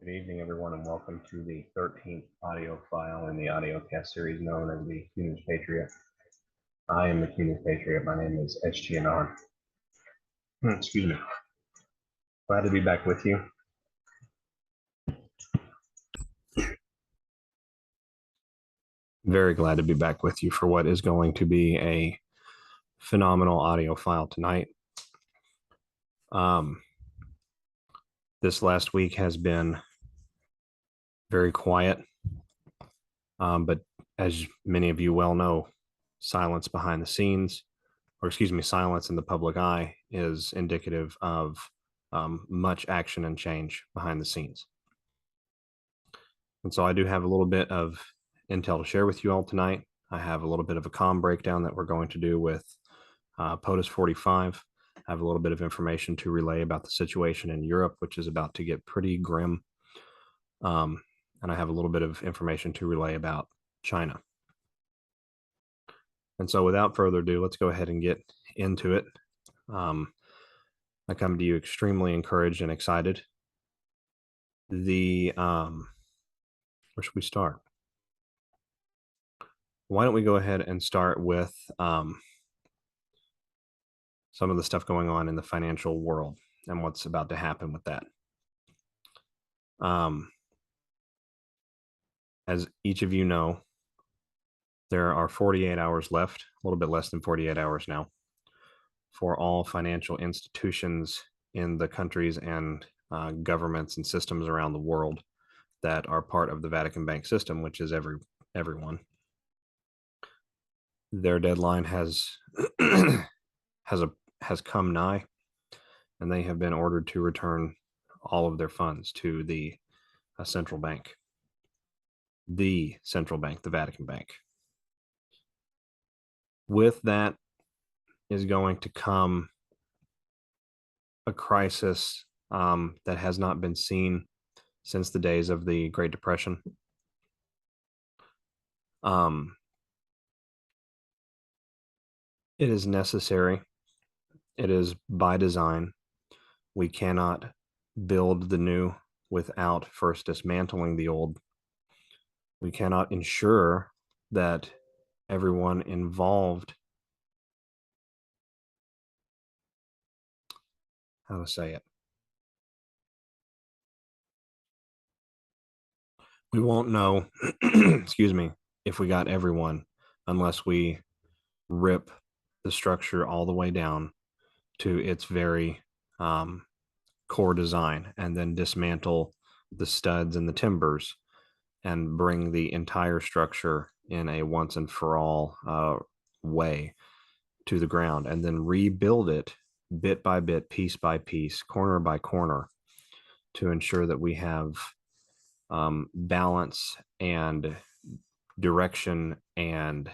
Good evening, everyone, and welcome to the 13th audio file in the audiocast series known as the Q Patriot. I am the Q Patriot. My name is SGAnon. Excuse me. Glad to be back with you. Very glad to be back with you for what is going to be a phenomenal audio file tonight. This last week has been very quiet, but as many of you well know, silence behind the scenes, or excuse me, silence in the public eye is indicative of much action and change behind the scenes. And so I do have a little bit of intel to share with you all tonight. I have a little bit of a comm breakdown that we're going to do with POTUS 45. I have a little bit of information to relay about the situation in Europe, which is about to get pretty grim. And I have a little bit of information to relay about China. And so without further ado, let's go ahead and get into it. I come to you extremely encouraged and excited. Where should we start? Why don't we go ahead and start with some of the stuff going on in the financial world and what's about to happen with that. As each of you know, there are 48 hours left, a little bit less than 48 hours now, for all financial institutions in the countries and governments and systems around the world that are part of the Vatican Bank system, which is everyone. Their deadline has come nigh, and they have been ordered to return all of their funds to the central bank, the Vatican Bank. With that is going to come a crisis that has not been seen since the days of the Great Depression. It is necessary. It is by design. We cannot build the new without first dismantling the old. We cannot ensure that everyone involved, how to say it? We won't know, excuse me, if we got everyone unless we rip the structure all the way down to its very core design and then dismantle the studs and the timbers and bring the entire structure in a once and for all way to the ground, and then rebuild it bit by bit, piece by piece, corner by corner, to ensure that we have balance and direction and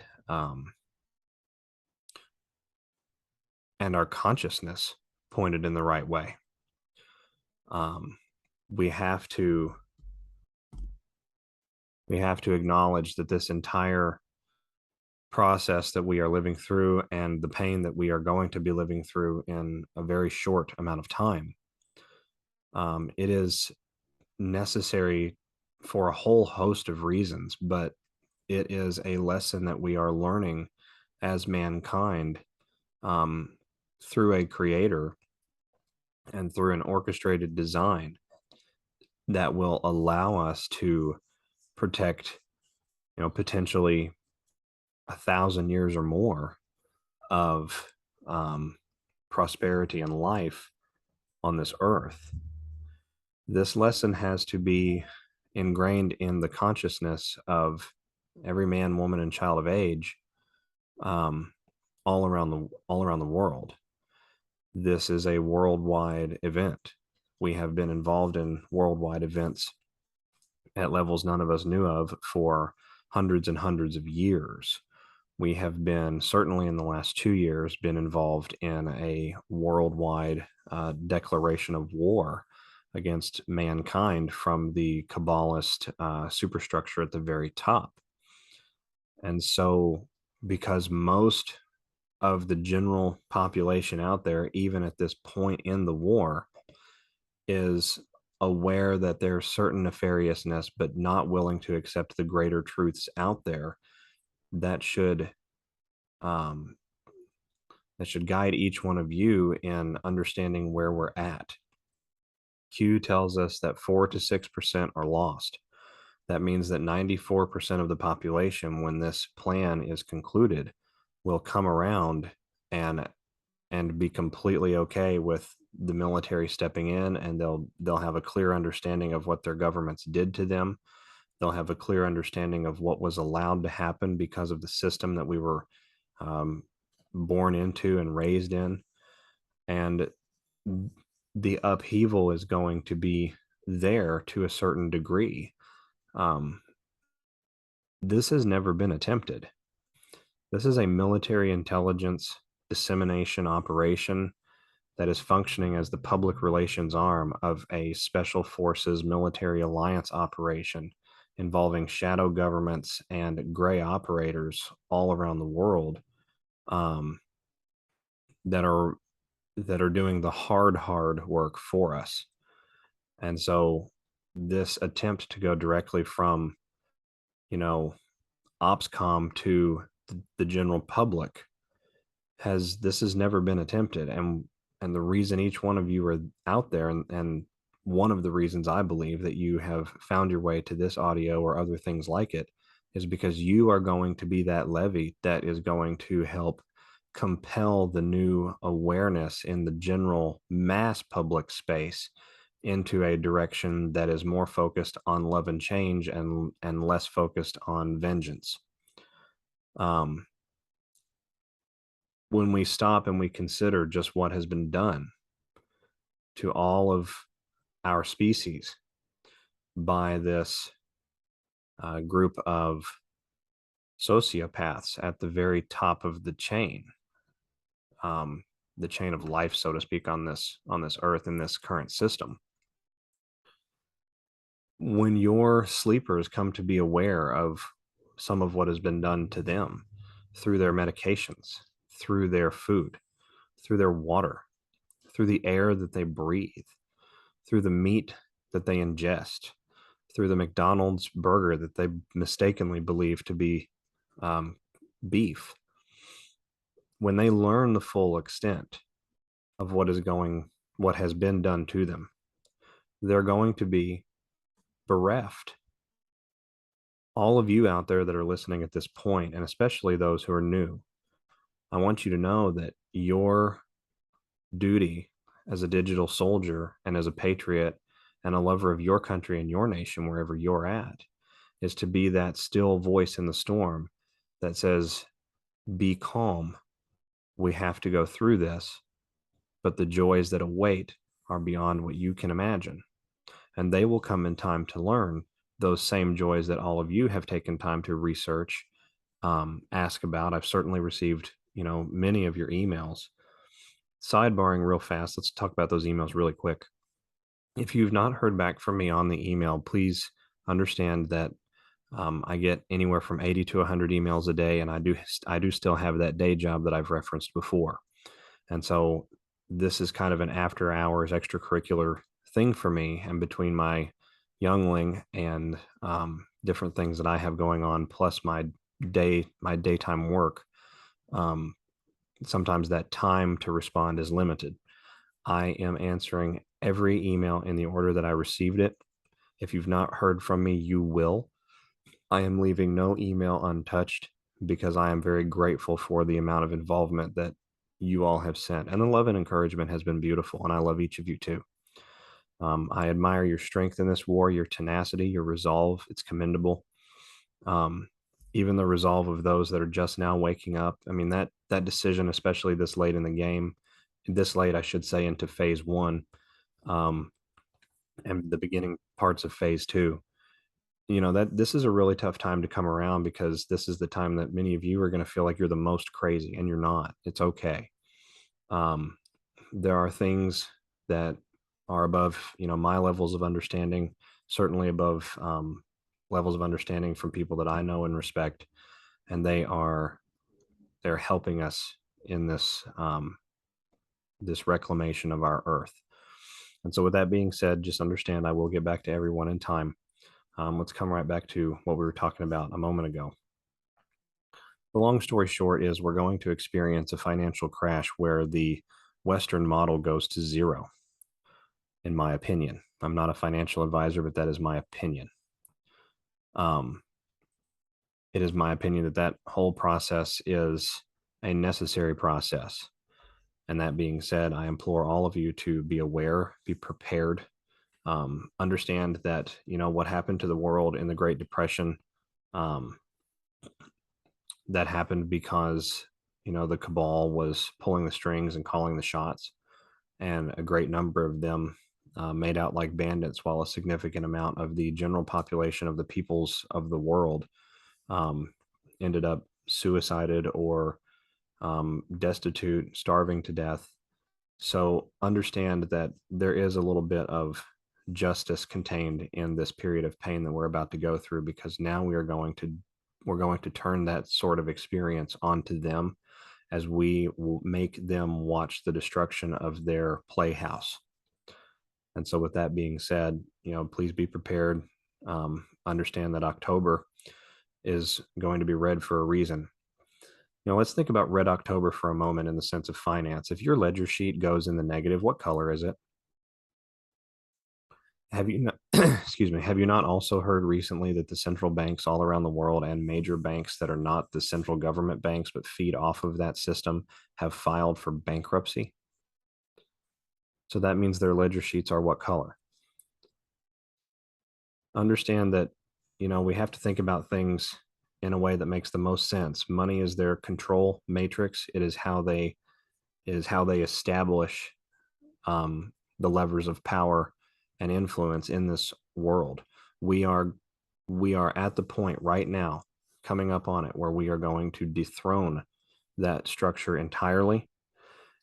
our consciousness pointed in the right way. We have to acknowledge that this entire process that we are living through and the pain that we are going to be living through in a very short amount of time, it is necessary for a whole host of reasons, but it is a lesson that we are learning as mankind through a creator and through an orchestrated design that will allow us to protect, potentially 1,000 years or more of prosperity and life on this earth. This lesson has to be ingrained in the consciousness of every man, woman, and child of age all around the world. This is a worldwide event. We have been involved in worldwide events at levels none of us knew of for hundreds and hundreds of years. We have been, certainly in the last 2 years, been involved in a worldwide declaration of war against mankind from the Kabbalist superstructure at the very top. And so, because most of the general population out there, even at this point in the war, is aware that there's certain nefariousness, but not willing to accept the greater truths out there, that should um, that should guide each one of you in understanding where we're at. Q tells us that 4 to 6% are lost. That means that 94% of the population, when this plan is concluded, will come around and be completely okay with the military stepping in, and they'll have a clear understanding of what their governments did to them. They'll have a clear understanding of what was allowed to happen because of the system that we were um, born into and raised in. And the upheaval is going to be there to a certain degree. This has never been attempted. This is a military intelligence dissemination operation that is functioning as the public relations arm of a special forces military alliance operation involving shadow governments and gray operators all around the world, um, that are doing the hard work for us. And so this attempt to go directly from, you know, OPSCOM to the general public has never been attempted. And the reason each one of you are out there, and one of the reasons I believe that you have found your way to this audio or other things like it, is because you are going to be that levy that is going to help compel the new awareness in the general mass public space into a direction that is more focused on love and change, and less focused on vengeance. When we stop and we consider just what has been done to all of our species by this group of sociopaths at the very top of the chain of life, so to speak, on this earth, in this current system. When your sleepers come to be aware of some of what has been done to them through their medications, through their food, through their water, through the air that they breathe, through the meat that they ingest, through the McDonald's burger that they mistakenly believe to be beef, when they learn the full extent of what has been done to them, they're going to be bereft. All of you out there that are listening at this point, and especially those who are new, I want you to know that your duty as a digital soldier and as a patriot and a lover of your country and your nation, wherever you're at, is to be that still voice in the storm that says, be calm. We have to go through this, but the joys that await are beyond what you can imagine. And they will come in time to learn those same joys that all of you have taken time to research, ask about. I've certainly received, many of your emails. Sidebarring real fast, let's talk about those emails really quick. If you've not heard back from me on the email, please understand that I get anywhere from 80 to 100 emails a day, and I do still have that day job that I've referenced before. And so this is kind of an after hours extracurricular thing for me, and between my youngling and different things that I have going on, plus my daytime work, sometimes that time to respond is limited. I am answering every email in the order that I received it. If you've not heard from me, you will. I am leaving no email untouched because I am very grateful for the amount of involvement that you all have sent. And the love and encouragement has been beautiful, and I love each of you too. I admire your strength in this war, your tenacity, your resolve. It's commendable. Even the resolve of those that are just now waking up. I mean, that decision, especially this late in the game, this late, I should say, into phase one, and the beginning parts of phase two, that this is a really tough time to come around, because this is the time that many of you are going to feel like you're the most crazy, and you're not. It's okay. There are things that are above, my levels of understanding, certainly above levels of understanding from people that I know and respect, and they're helping us in this this reclamation of our earth. And so with that being said, just understand I will get back to everyone in time. Let's come right back to what we were talking about a moment ago. The long story short is we're going to experience a financial crash where the Western model goes to zero, in my opinion. I'm not a financial advisor, but that is my opinion. It is my opinion that that whole process is a necessary process. And that being said, I implore all of you to be aware, be prepared, understand that, what happened to the world in the Great Depression, that happened because, the cabal was pulling the strings and calling the shots. And a great number of them made out like bandits, while a significant amount of the general population of the peoples of the world ended up suicided or destitute, starving to death. So understand that there is a little bit of justice contained in this period of pain that we're about to go through, because now we're going to turn that sort of experience onto them as we will make them watch the destruction of their playhouse. And so with that being said, please be prepared. Understand that October is going to be red for a reason. Let's think about Red October for a moment in the sense of finance. If your ledger sheet goes in the negative, what color is it? Have you not, excuse me, have you not also heard recently that the central banks all around the world and major banks that are not the central government banks but feed off of that system have filed for bankruptcy? So that means their ledger sheets are what color? Understand that, we have to think about things in a way that makes the most sense. Money is their control matrix. It is how they establish the levers of power and influence in this world. We are at the point right now, coming up on it, where we are going to dethrone that structure entirely.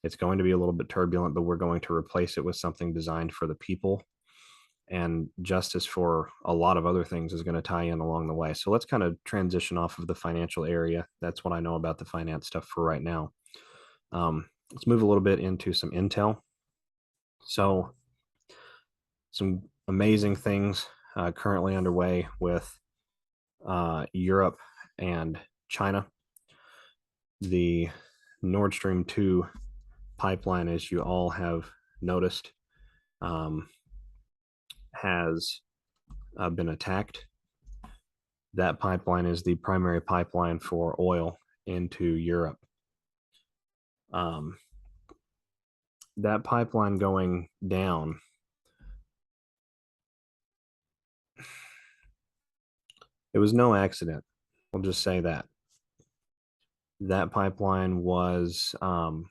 It's going to be a little bit turbulent, but we're going to replace it with something designed for the people. And justice for a lot of other things is going to tie in along the way. So let's kind of transition off of the financial area. That's what I know about the finance stuff for right now. Let's move a little bit into some intel. So some amazing things currently underway with Europe and China. The Nordstream 2 pipeline, as you all have noticed, has been attacked. That pipeline is the primary pipeline for oil into Europe. That pipeline going down, it was no accident. We'll just say that. That pipeline was, from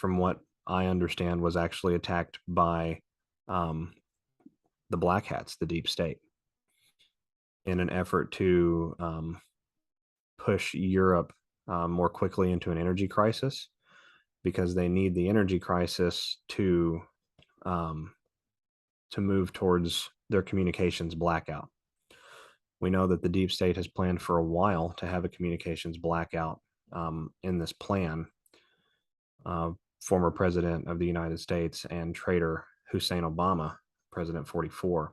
what I understand, was actually attacked by the Black Hats, the deep state, in an effort to push Europe more quickly into an energy crisis, because they need the energy crisis to move towards their communications blackout. We know that the deep state has planned for a while to have a communications blackout in this plan. Former president of the United States and traitor Hussein Obama, President 44,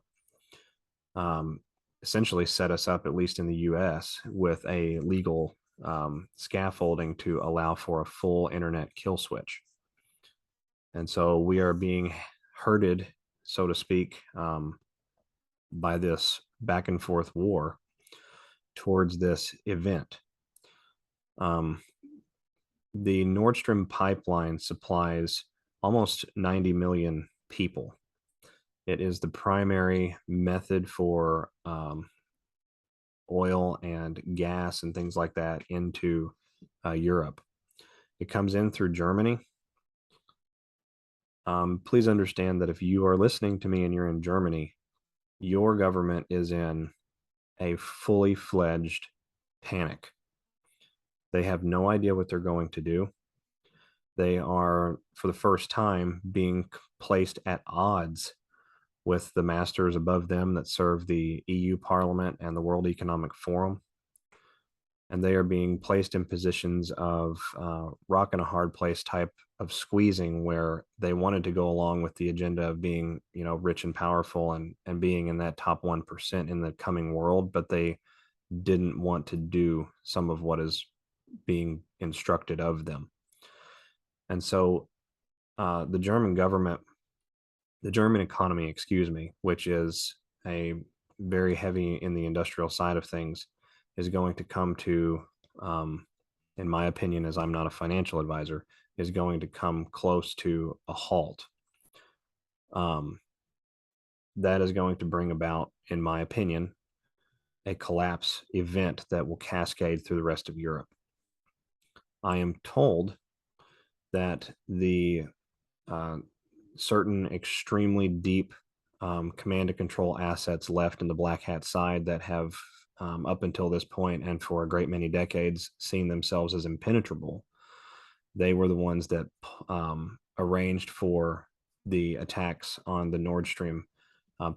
essentially set us up, at least in the US, with a legal scaffolding to allow for a full internet kill switch. And so we are being herded, so to speak, by this back and forth war towards this event. The Nordstream Pipeline supplies almost 90 million people. It is the primary method for oil and gas and things like that into Europe. It comes in through Germany. Please understand that if you are listening to me and you're in Germany, your government is in a fully fledged panic. They have no idea what they're going to do. They are, for the first time, being placed at odds with the masters above them that serve the EU Parliament and the World Economic Forum. and they are being placed in positions of rock and a hard place type of squeezing, where they wanted to go along with the agenda of being, rich and powerful, and being in that top 1% in the coming world, but they didn't want to do some of what is being instructed of them. And so the German government, the German economy, excuse me, which is a very heavy in the industrial side of things, is going to come to, in my opinion, as I'm not a financial advisor, is going to come close to a halt. That is going to bring about, in my opinion, a collapse event that will cascade through the rest of Europe. I am told that the certain extremely deep command and control assets left in the Black Hat side that have, up until this point and for a great many decades, seen themselves as impenetrable. They were the ones that arranged for the attacks on the Nordstream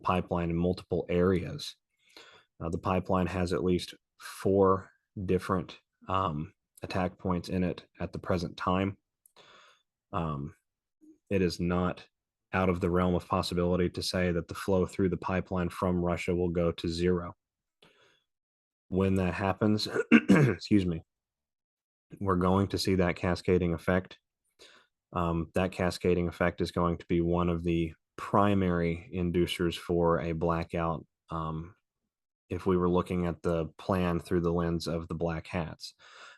pipeline in multiple areas. The pipeline has at least 4 different attack points in it at the present time. It is not out of the realm of possibility to say that the flow through the pipeline from Russia will go to zero. When that happens, excuse me, we're going to see that cascading effect. That cascading effect is going to be one of the primary inducers for a blackout, if we were looking at the plan through the lens of the Black Hats.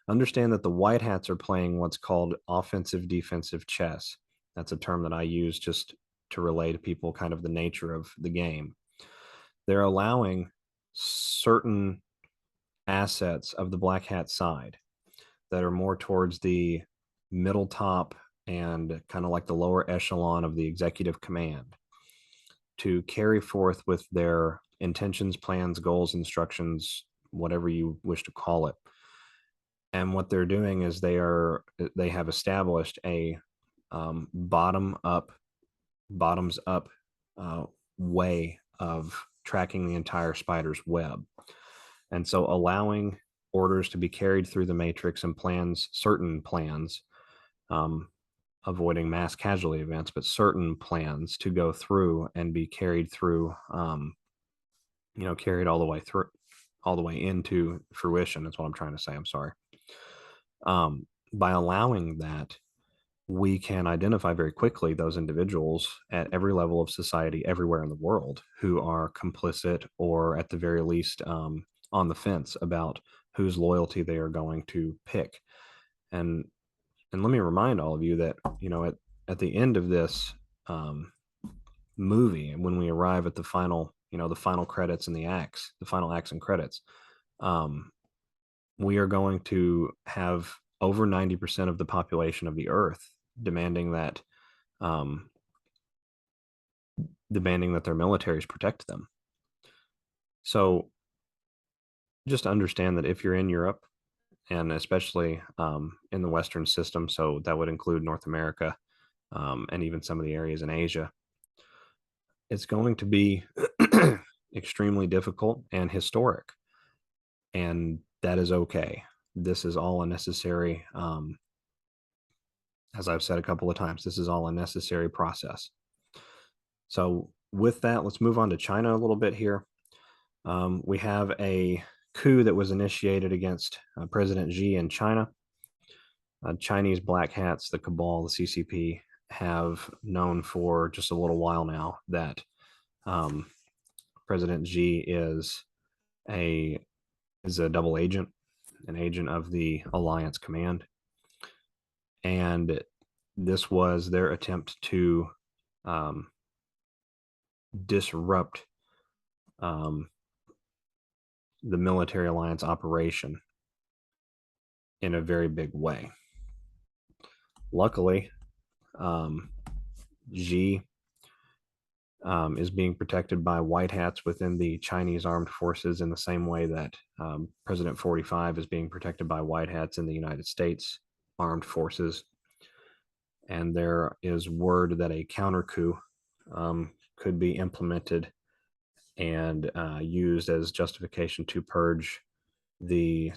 Understand that the White Hats are playing what's called offensive defensive chess. That's a term that I use just to relay to people kind of the nature of the game. They're allowing certain assets of the Black Hat side that are more towards the middle top and kind of like the lower echelon of the executive command to carry forth with their intentions, plans, goals, instructions, whatever you wish to call it. And what they're doing is they have established a bottoms up way of tracking the entire spider's web. And so allowing orders to be carried through the matrix and plans, certain plans, avoiding mass casualty events, but certain plans to go through and be carried through, carried all the way through, all the way into fruition. That's what I'm trying to say. I'm sorry. By allowing that, we can identify very quickly those individuals at every level of society everywhere in the world who are complicit, or at the very least on the fence about whose loyalty they are going to pick. And let me remind all of you that, at the end of this movie, and when we arrive at the final, the final credits and the final acts and credits, we are going to have over 90% of the population of the earth demanding that their militaries protect them. So just understand that if you're in Europe, and especially in the Western system, so that would include North America, and even some of the areas in Asia, it's going to be extremely difficult and historic. And that is okay. This is all a necessary, as I've said a couple of times, this is all a necessary process. So with that, let's move on to China a little bit here. We have a coup that was initiated against President Xi in China. Chinese Black Hats, the cabal, the CCP, have known for just a little while now that President Xi is a double agent, an agent of the Alliance Command. And this was their attempt to disrupt the military alliance operation in a very big way. Luckily, Xi is being protected by white hats within the Chinese armed forces, in the same way that President 45 is being protected by white hats in the United States armed forces. And there is word that a counter coup could be implemented and used as justification to purge the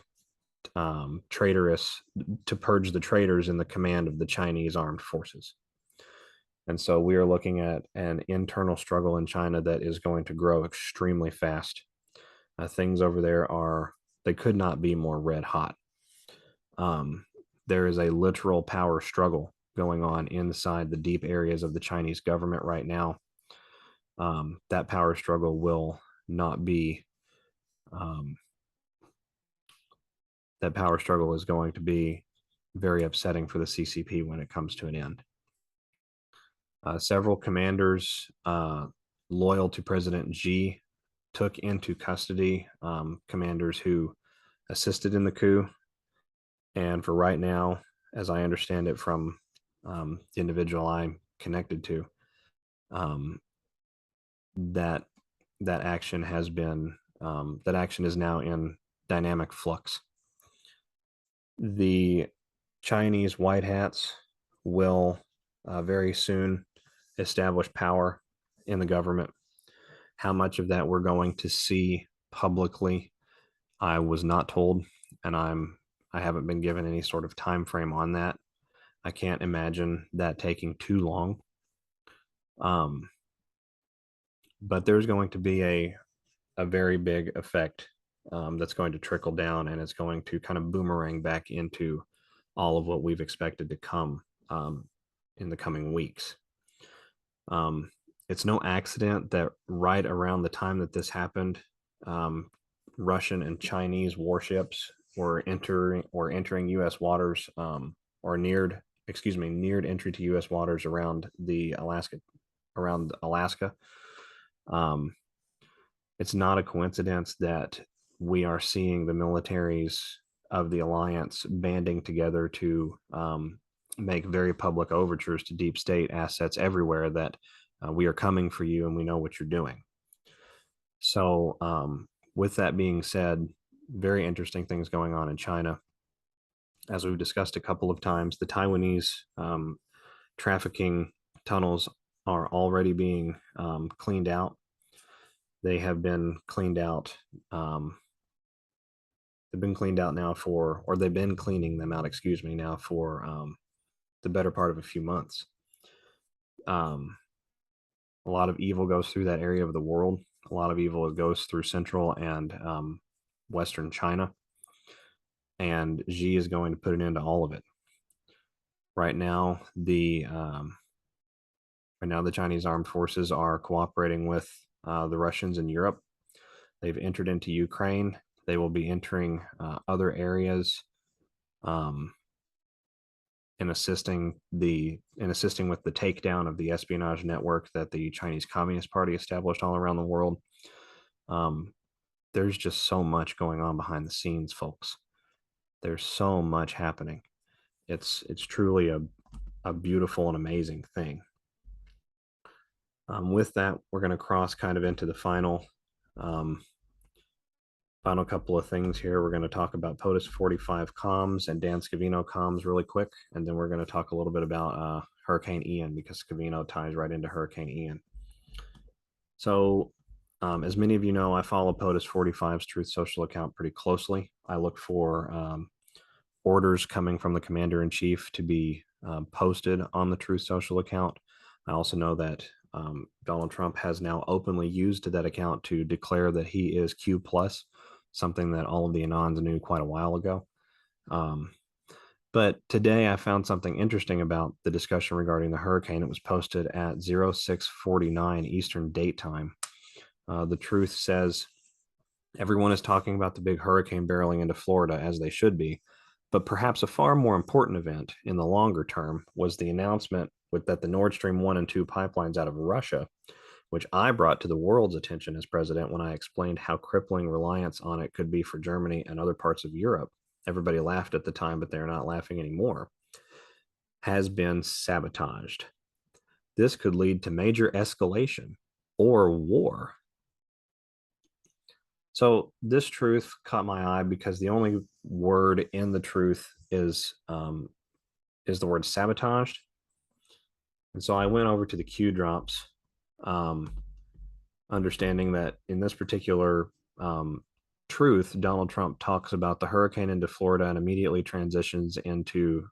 traitorous, to purge the traitors in the command of the Chinese armed forces. And so we are looking at an internal struggle in China that is going to grow extremely fast. Things over there they could not be more red hot. There is a literal power struggle going on inside the deep areas of the Chinese government right now. That power struggle will not be, that power struggle is going to be very upsetting for the CCP when it comes to an end. Several commanders loyal to President Xi took into custody commanders who assisted in the coup. And for right now, as I understand it from the individual I'm connected to, that action has been, that action is now in dynamic flux. The Chinese white hats will very soon establish power in the government. How much of that we're going to see publicly, I was not told, and I haven't been given any sort of time frame on that. I can't imagine that taking too long. But there's going to be a very big effect that's going to trickle down, and it's going to kind of boomerang back into all of what we've expected to come in the coming weeks. It's no accident that right around the time that this happened, Russian and Chinese warships were entering U.S. waters, or neared entry to U.S. waters around Alaska. It's not a coincidence that we are seeing the militaries of the alliance banding together to make very public overtures to deep state assets everywhere that we are coming for you and we know what you're doing. So with that being said, very interesting things going on in China. As we've discussed a couple of times, the Taiwanese trafficking tunnels are already being cleaned out. They have been cleaned out. They've been cleaned out now they've been cleaning them out, now for the better part of a few months. A lot of evil goes through that area of the world. A lot of evil goes through central and Western China. And Xi is going to put an end to all of it. Right now, the Chinese armed forces are cooperating with the Russians in Europe. They've entered into Ukraine. They will be entering other areas in assisting with the takedown of the espionage network that the Chinese Communist Party established all around the world. There's just so much going on behind the scenes, folks. There's so much happening. It's truly a beautiful and amazing thing. With that, we're going to cross kind of into the final couple of things here. We're going to talk about POTUS 45 comms and Dan Scavino comms really quick, and then we're going to talk a little bit about Hurricane Ian, because Scavino ties right into Hurricane Ian. So as many of you know, I follow POTUS 45's TruthSocial account pretty closely. I look for orders coming from the commander-in-chief to be posted on the TruthSocial account. I also know that Donald Trump has now openly used that account to declare that he is Q+, something that all of the Anons knew quite a while ago. But today I found something interesting about the discussion regarding the hurricane. It was posted at 06:49 Eastern Date Time. The Truth says, everyone is talking about the big hurricane barreling into Florida, as they should be. But perhaps a far more important event in the longer term was the announcement that the Nordstream 1 and 2 pipelines out of Russia, which I brought to the world's attention as president when I explained how crippling reliance on it could be for Germany and other parts of Europe. Everybody laughed at the time, but they're not laughing anymore. Has been sabotaged. This could lead to major escalation or war. So this truth caught my eye because the only word in the truth is the word sabotaged. And so I went over to the Q drops, understanding that in this particular Truth, Donald Trump talks about the hurricane into Florida and immediately transitions into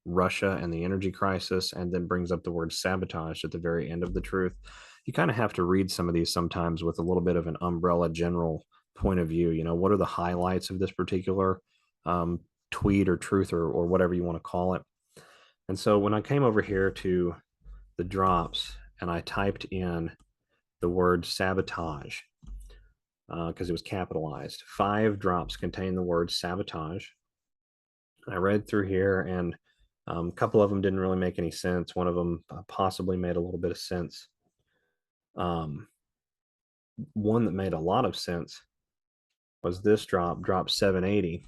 Russia and the energy crisis, and then brings up the word sabotage at the very end of the Truth. You kind of have to read some of these sometimes with a little bit of an umbrella general point of view. You know, what are the highlights of this particular tweet or truth or whatever you want to call it? And so when I came over here to the drops and I typed in the word sabotage, because it was capitalized, 5 drops contain the word sabotage. I read through here, and a couple of them didn't really make any sense. One of them possibly made a little bit of sense. One that made a lot of sense was this drop 780.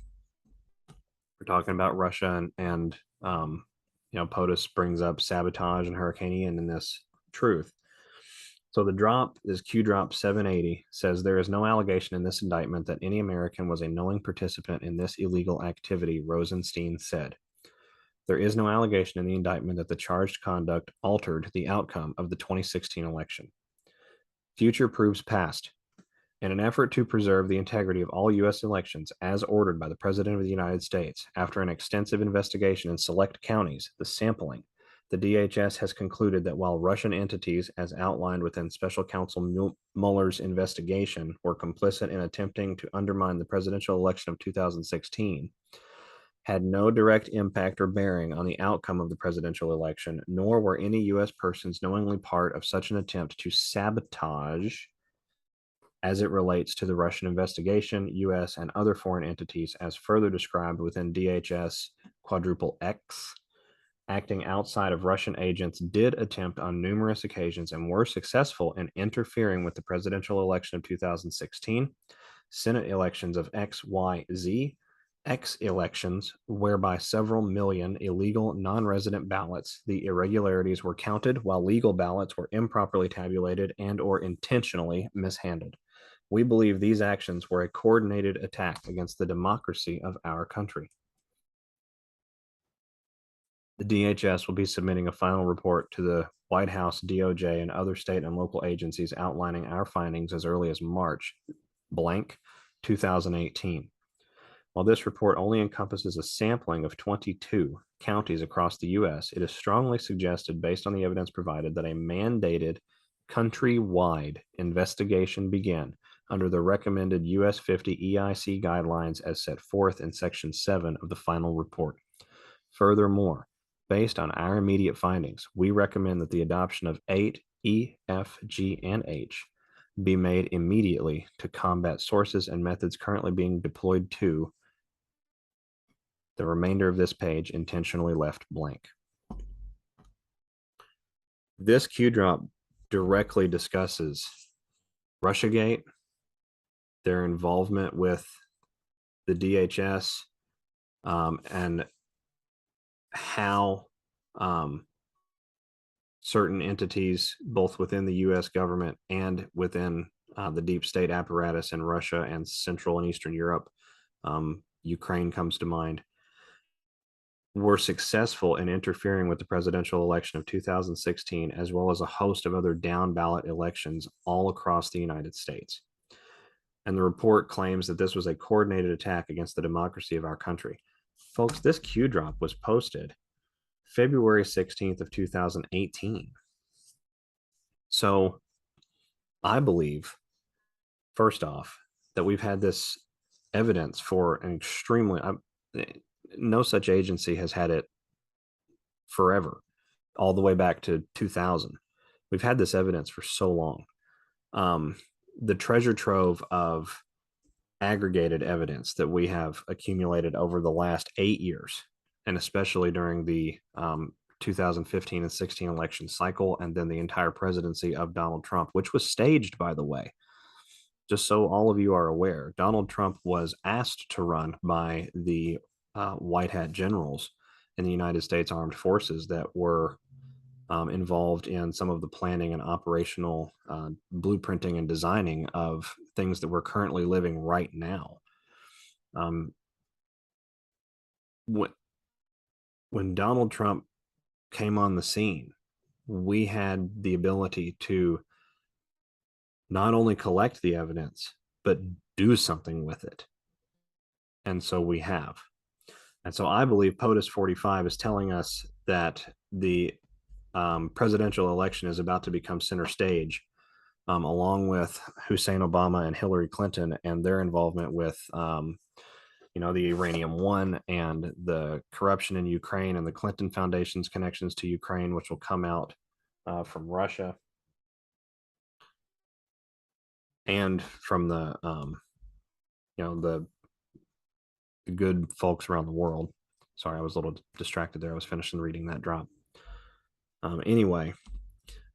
We're talking about Russia, and POTUS brings up sabotage and Hurricane Ian in this truth. So the drop is Q drop 780, says there is no allegation in this indictment that any American was a knowing participant in this illegal activity, Rosenstein said. There is no allegation in the indictment that the charged conduct altered the outcome of the 2016 election. Future proves past. In an effort to preserve the integrity of all U.S. elections as ordered by the President of the United States, after an extensive investigation in select counties, the sampling, the DHS has concluded that while Russian entities, as outlined within Special Counsel Mueller's investigation, were complicit in attempting to undermine the presidential election of 2016, had no direct impact or bearing on the outcome of the presidential election, nor were any U.S. persons knowingly part of such an attempt to sabotage as it relates to the Russian investigation, U.S. and other foreign entities, as further described within DHS quadruple X, acting outside of Russian agents, did attempt on numerous occasions and were successful in interfering with the presidential election of 2016, Senate elections of X, Y, Z, X elections, whereby several million illegal non-resident ballots, the irregularities were counted while legal ballots were improperly tabulated and or intentionally mishandled. We believe these actions were a coordinated attack against the democracy of our country. The DHS will be submitting a final report to the White House, DOJ, and other state and local agencies outlining our findings as early as March 2018. While this report only encompasses a sampling of 22 counties across the U.S., it is strongly suggested, based on the evidence provided, that a mandated countrywide investigation begin under the recommended US 50 EIC guidelines as set forth in Section 7 of the final report. Furthermore, based on our immediate findings, we recommend that the adoption of 8 E, F, G, and H be made immediately to combat sources and methods currently being deployed to the remainder of this page intentionally left blank. This Q drop directly discusses Russiagate, their involvement with the DHS, and how certain entities, both within the U.S. government and within the deep state apparatus in Russia and Central and Eastern Europe, Ukraine comes to mind, were successful in interfering with the presidential election of 2016, as well as a host of other down ballot elections all across the United States. And the report claims that this was a coordinated attack against the democracy of our country. Folks, this Q drop was posted February 16th of 2018. So I believe, first off, that we've had this evidence for an extremely, no such agency has had it forever, all the way back to 2000. We've had this evidence for so long. The treasure trove of aggregated evidence that we have accumulated over the last 8 years, and especially during the 2015 and 16 election cycle, and then the entire presidency of Donald Trump, which was staged, by the way. Just so all of you are aware, Donald Trump was asked to run by the white hat generals in the United States Armed Forces that were involved in some of the planning and operational blueprinting and designing of things that we're currently living right now. When Donald Trump came on the scene, we had the ability to not only collect the evidence, but do something with it. And so we have. And so I believe POTUS 45 is telling us that the presidential election is about to become center stage, along with Hussein Obama and Hillary Clinton and their involvement with, the Uranium One and the corruption in Ukraine and the Clinton Foundation's connections to Ukraine, which will come out from Russia and from the, the good folks around the world. Sorry, I was a little distracted there. I was finishing reading that drop. Anyway,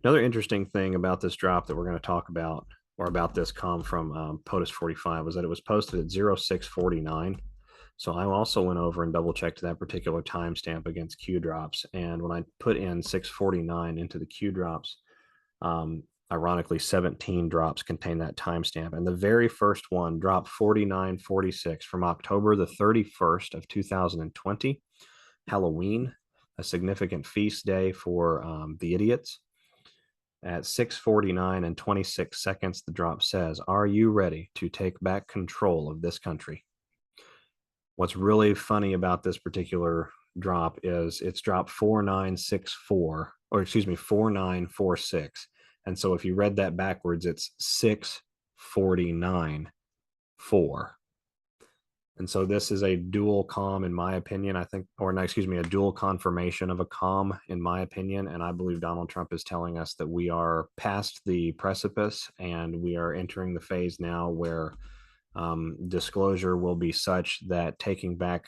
another interesting thing about this drop that we're going to talk about, or about this comm from POTUS 45, was that it was posted at 0649. So I also went over and double checked that particular timestamp against Q drops. And when I put in 649 into the Q drops, ironically, 17 drops contain that timestamp. And the very first one, drop 4946 from October the 31st of 2020, Halloween, a significant feast day for the idiots. At 6:49 and 26 seconds, the drop says, "Are you ready to take back control of this country?" What's really funny about this particular drop is it's drop 4964, or excuse me, 4946. And so if you read that backwards, it's 649.4. And so this is a dual comm, in my opinion, I think, or no, excuse me, a dual confirmation of a comm, in my opinion. And I believe Donald Trump is telling us that we are past the precipice and we are entering the phase now where disclosure will be such that taking back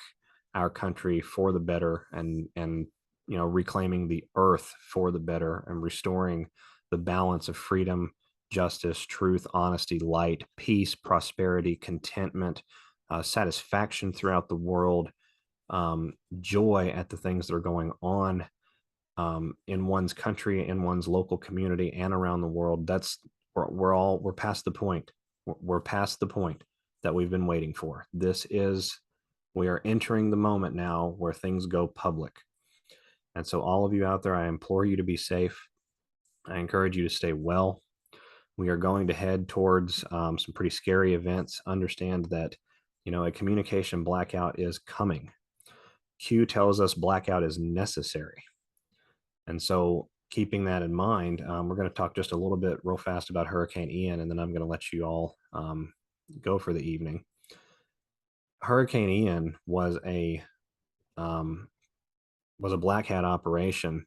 our country for the better and reclaiming the earth for the better and restoring the balance of freedom, justice, truth, honesty, light, peace, prosperity, contentment, satisfaction throughout the world, joy at the things that are going on in one's country, in one's local community, and around the world. We're past the point. We're past the point that we've been waiting for. We are entering the moment now where things go public. And so all of you out there, I implore you to be safe. I encourage you to stay well. We are going to head towards some pretty scary events. Understand that, a communication blackout is coming. Q tells us blackout is necessary. And so keeping that in mind, we're going to talk just a little bit real fast about Hurricane Ian, and then I'm going to let you all go for the evening. Hurricane Ian was a black hat operation,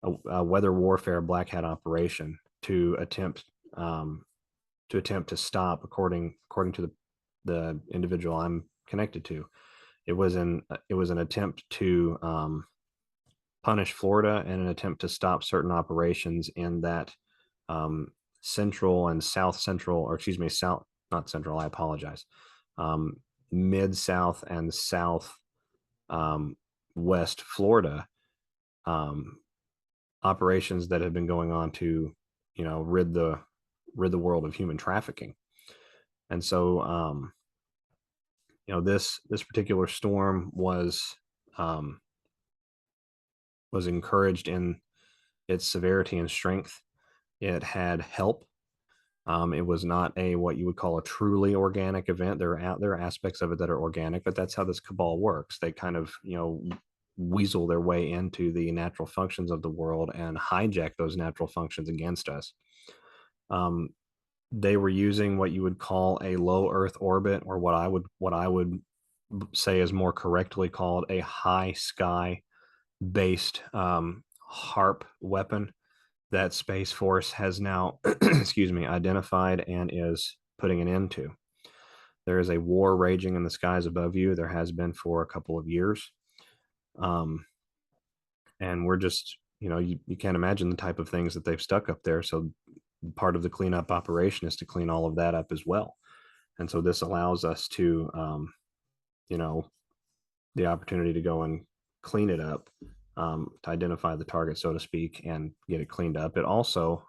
a weather warfare black hat operation to attempt to stop, according to the individual I'm connected to. It was an attempt to punish Florida and an attempt to stop certain operations in that central and south central, or excuse me, south, not central, I apologize, mid south and south west Florida, operations that have been going on to rid the world of human trafficking. And so this particular storm was encouraged in its severity and strength. It had help. It was not what you would call a truly organic event. There are aspects of it that are organic, but that's how this cabal works. They kind of weasel their way into the natural functions of the world and hijack those natural functions against us. They were using what you would call a low Earth orbit, or what I would say is more correctly called a high sky based HARP weapon that Space Force has now, excuse me, identified and is putting an end to. There is a war raging in the skies above you. There has been for a couple of years. And we're just, you can't imagine the type of things that they've stuck up there. So part of the cleanup operation is to clean all of that up as well. And so this allows us to, the opportunity to go and clean it up, to identify the target, so to speak, and get it cleaned up. It also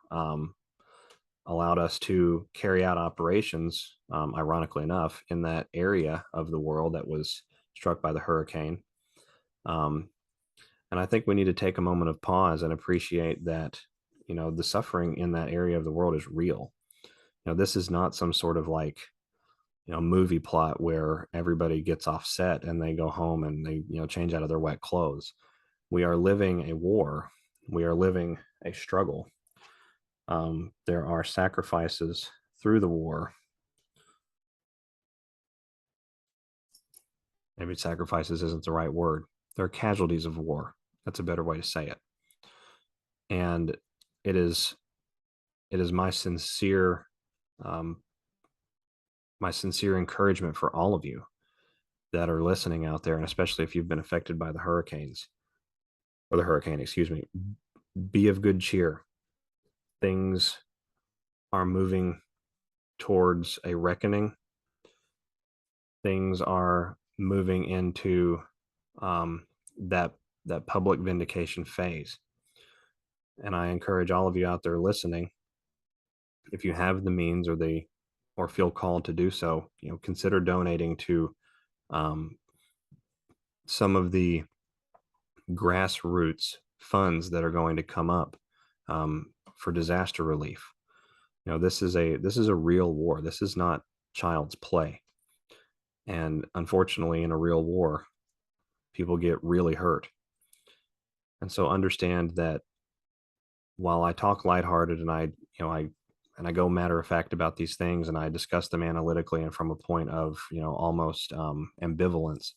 allowed us to carry out operations, ironically enough, in that area of the world that was struck by the hurricane. And I think we need to take a moment of pause and appreciate that, the suffering in that area of the world is real. This is not some sort of movie plot where everybody gets offset and they go home and they change out of their wet clothes. We are living a war. We are living a struggle. There are sacrifices through the war. Maybe sacrifices isn't the right word. There are casualties of war. That's a better way to say it. And it is my sincere encouragement for all of you that are listening out there, and especially if you've been affected by the hurricane, excuse me, be of good cheer. Things are moving towards a reckoning. Things are moving into that public vindication phase. And I encourage all of you out there listening, if you have the means or feel called to do so, consider donating to some of the grassroots funds that are going to come up for disaster relief. This is a real war. This is not child's play. And unfortunately, in a real war, people get really hurt. And so understand that while I talk lighthearted and I go matter of fact about these things and I discuss them analytically and from a point of, almost ambivalence,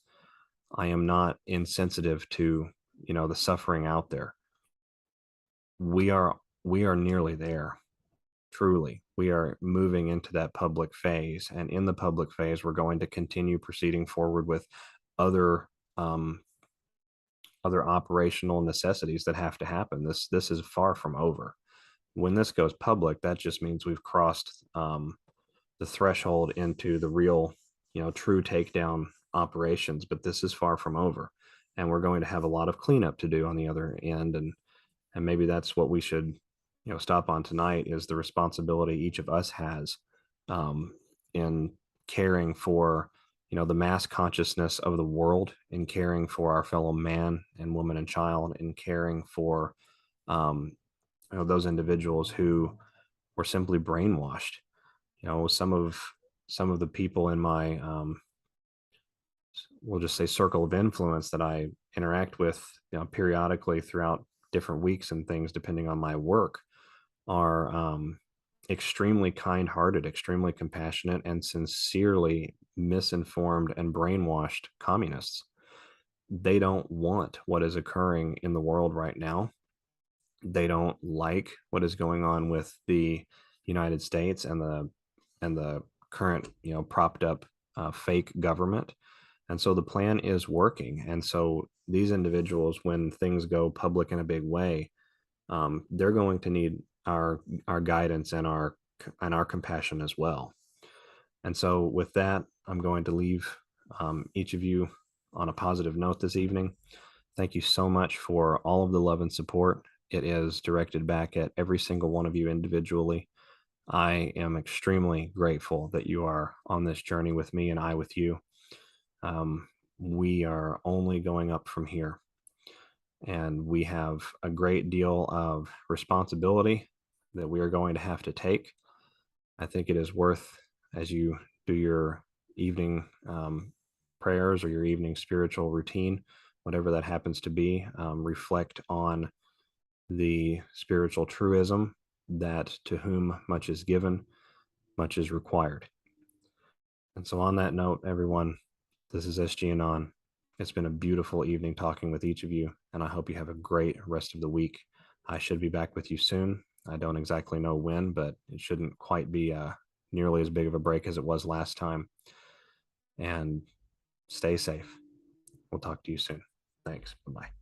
I am not insensitive to, the suffering out there. We are nearly there. Truly, we are moving into that public phase, and in the public phase, we're going to continue proceeding forward with other operational necessities that have to happen. This is far from over. When this goes public, that just means we've crossed the threshold into the real, true takedown operations. But this is far from over, and we're going to have a lot of cleanup to do on the other end, and maybe that's what we should stop on tonight, is the responsibility each of us has in caring for the mass consciousness of the world, in caring for our fellow man and woman and child, in caring for those individuals who were simply brainwashed. Some of the people in my we'll just say circle of influence that I interact with periodically throughout different weeks and things, depending on my work, are extremely kind-hearted, extremely compassionate, and sincerely misinformed and brainwashed communists. They don't want what is occurring in the world right now. They don't like what is going on with the United States and the current propped up fake government. And so the plan is working. And so these individuals, when things go public in a big way, they're going to need our guidance and our compassion as well. And so with that, I'm going to leave each of you on a positive note this evening. Thank you so much for all of the love and support. It is directed back at every single one of you individually. I am extremely grateful that you are on this journey with me and I with you. We are only going up from here. And we have a great deal of responsibility that we are going to have to take. I think it is worth, as you do your evening prayers or your evening spiritual routine, whatever that happens to be, reflect on the spiritual truism that to whom much is given, much is required. And so on that note, everyone, this is SGAnon. It's been a beautiful evening talking with each of you, and I hope you have a great rest of the week. I should be back with you soon. I don't exactly know when, but it shouldn't quite be nearly as big of a break as it was last time. And stay safe. We'll talk to you soon. Thanks. Bye-bye.